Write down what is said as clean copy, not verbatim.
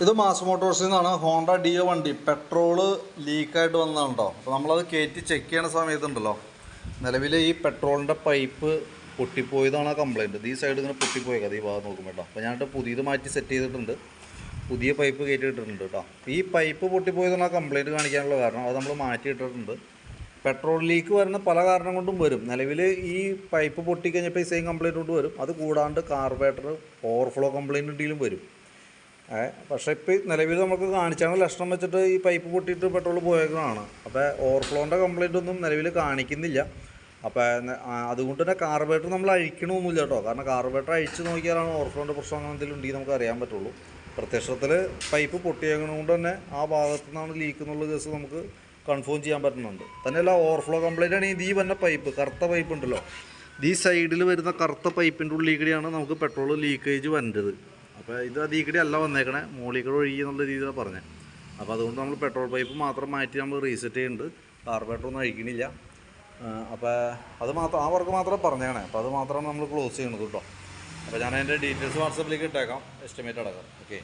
ഇത് മാസ് മോട്ടോഴ്സിൽ നിന്നാണ്. Honda deo വണ്ടി പെട്രോള് ലീക്കായിട്ട് വന്നതാണ് കേട്ടോ. അപ്പോൾ നമ്മളത് കയറ്റി ചെക്ക് ചെയ്യണ സമയത്തുണ്ടല്ലോ, നിലവിൽ ഈ പെട്രോളിൻ്റെ പൈപ്പ് പൊട്ടിപ്പോയതാണ് ആ കംപ്ലയിൻറ്റ്. ഈ സൈഡ് ഇങ്ങനെ പൊട്ടിപ്പോയേക്കാം ഈ ഭാഗം നോക്കുമ്പോൾ കേട്ടോ. അപ്പോൾ ഞാനിട്ട് പുതിയത് മാറ്റി സെറ്റ് ചെയ്തിട്ടുണ്ട്, പുതിയ പൈപ്പ് കയറ്റി ഇട്ടിട്ടുണ്ട് കേട്ടോ. ഈ പൈപ്പ് പൊട്ടിപ്പോയതാണ് ആ കംപ്ലയിൻറ്റ് കാണിക്കാനുള്ള കാരണം. അത് നമ്മൾ മാറ്റി ഇട്ടിട്ടുണ്ട്. പെട്രോൾ ലീക്ക് വരുന്ന പല കാരണം കൊണ്ടും വരും. നിലവിൽ ഈ പൈപ്പ് പൊട്ടിക്കഴിഞ്ഞപ്പോൾ ഈ സെയിം കംപ്ലയിൻറ്റ് കൊണ്ട് വരും. അത് കൂടാണ്ട് കാർബറേറ്റർ ഓവർഫ്ലോ കംപ്ലയിൻറ്റ് ഉണ്ടെങ്കിലും വരും. പക്ഷേ ഇപ്പോൾ നിലവിൽ നമുക്ക് കാണിച്ചാണ് ലക്ഷണം വെച്ചിട്ട് ഈ പൈപ്പ് പൊട്ടിയിട്ട് പെട്രോൾ പോയേക്കുന്നതാണ്. അപ്പോൾ ഓവർഫ്ലോൻ്റെ കംപ്ലയിൻ്റ് ഒന്നും നിലവിൽ കാണിക്കുന്നില്ല. അപ്പോൾ അതുകൊണ്ട് തന്നെ കാർബറേറ്റർ നമ്മൾ അഴിക്കണമൊന്നുമില്ല കേട്ടോ. കാരണം കാർബറേറ്റർ അഴിച്ച് നോക്കിയാലാണ് ഓവർഫ്ലോൻ്റെ പ്രശ്നം അങ്ങനെ എന്തെങ്കിലും ഉണ്ടെങ്കിൽ നമുക്ക് അറിയാൻ പറ്റുള്ളൂ. പ്രത്യക്ഷത്തിൽ പൈപ്പ് പൊട്ടിയേക്കണതുകൊണ്ട് തന്നെ ആ ഭാഗത്തു നിന്നാണ് ലീക്ക് എന്നുള്ള കേസ് നമുക്ക് കൺഫേം ചെയ്യാൻ പറ്റുന്നുണ്ട്. തന്നെയല്ല, ഓവർഫ്ലോ കംപ്ലയിൻ്റ് ആണെങ്കിൽ ഈ വന്ന പൈപ്പ്, കറുത്ത പൈപ്പ് ഉണ്ടല്ലോ, ഈ സൈഡിൽ വരുന്ന കറുത്ത പൈപ്പിൻ്റെ ഉള്ളിൽ കൂടിയാണ് നമുക്ക് പെട്രോൾ ലീക്കേജ് വരേണ്ടത്. അപ്പോൾ ഇത് അതീ കൂടി അല്ല വന്നേക്കണേ, മോളിൽ കൂടെ ഒഴുകി എന്നുള്ള രീതിയിലാണ് പറഞ്ഞത്. അപ്പോൾ അതുകൊണ്ട് നമ്മൾ പെട്രോൾ പൈപ്പ് മാത്രം മാറ്റി നമ്മൾ റീസെറ്റ് ചെയ്യുന്നുണ്ട്, കാർബറേറ്റർ ഒന്നും അഴിക്കണില്ല. അപ്പോൾ അത് മാത്രം, ആ വർക്ക് മാത്രമേ പറഞ്ഞേക്കണേ. അപ്പോൾ അത് മാത്രമാണ് നമ്മൾ ക്ലോസ് ചെയ്യണത് കേട്ടോ. അപ്പോൾ ഞാൻ അതിൻ്റെ ഡീറ്റെയിൽസ് വാട്സപ്പിലേക്ക് ഇട്ടേക്കാം, എസ്റ്റിമേറ്റ് അടക്കാം. ഓക്കെ.